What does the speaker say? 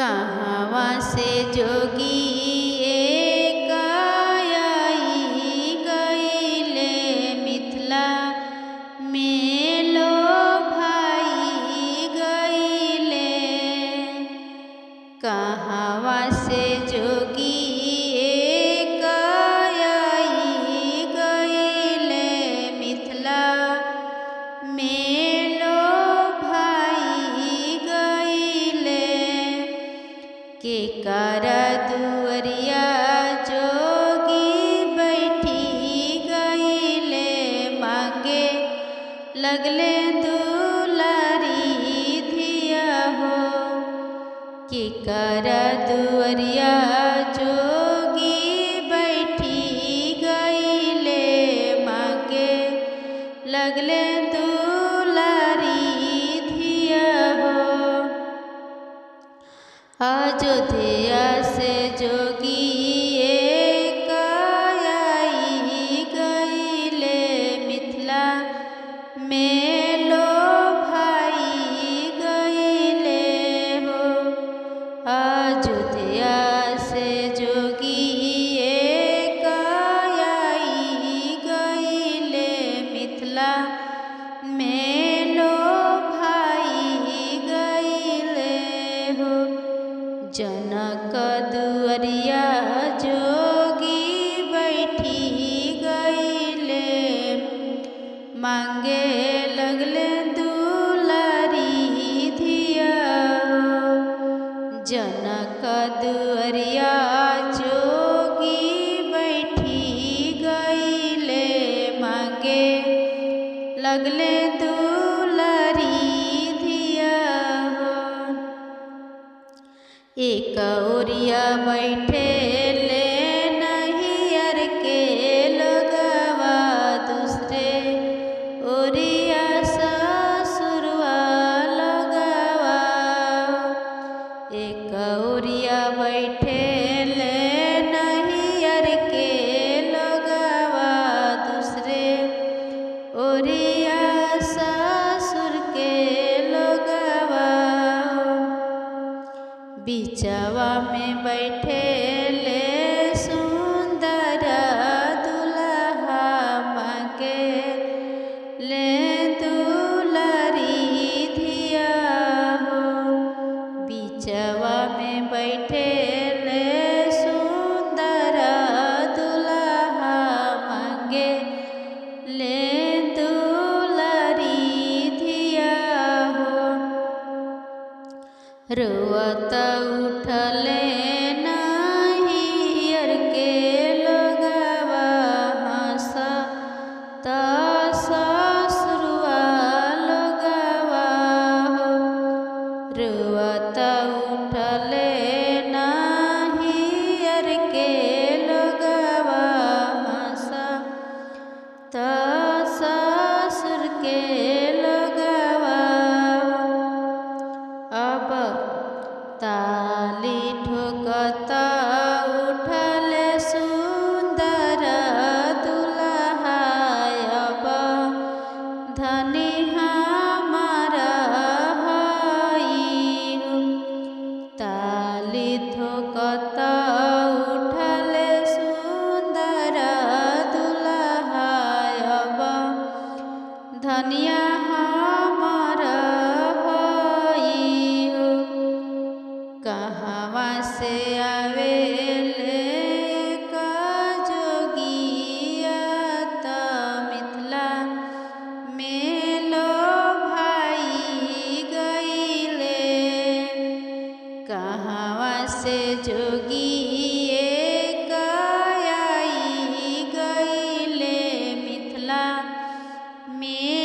कहवा से जोगी एक आई गईले मिथिला में लो भाई गईले। कहवा से जोगी एक आई गईले मिथिला में लो भाई गईले। के कर दुअरिया जोगी बैठी गईले मांगे लगले दुलारी धिया हो। के कर दुअरिया जोगी बैठी गईले मांगे लगले दुलारी धिया हो। अयोध्या से जोगी एक आई गईले मिथिला में लो भाई गईले हो। अयोध्या से जोगी एक आई गईले मिथिला में लो भाई गईले हो। जनक दुअरिया जोगी बैठी गईले मांगे लगले दुलारी धिया हो। जनक दुअरिया जोगी बैठी गईले मांगे लगले दुलारी धिया हो। एक ओरिया बैठे ले नहियर के लोगवा दूसरे ओरिया ससुरवा लोगवा। एक ओरिया बैठे ले नहियर के लोगवा दूसरे ओरिया ससुर के लोगवा। बिचवा में बैठे ले सुंदर दुल्हा मांगे ले दुलारी धिया हो। बिचवा में बैठे ले सुंदर दुल्हा मांगे ले दुलारी धिया हो। रोवत उठले नहियर के लोगवा हंसत ससुरवा लोगवा हो। रोवत उठले नहियर के लोगवा हंसत ससुर के लोगवा। अब ताली ठोकत उठले सुंदर दुल्हा अब धनी हमार हई हो। ताली ठोकत उठले सुंदर दुल्हा अब धनिया हमार हई हो। कहवा से आवेले जोगिया त मिथिला में लो भाई गईले। कहवा से जोगी एक आई गईले मिथिला में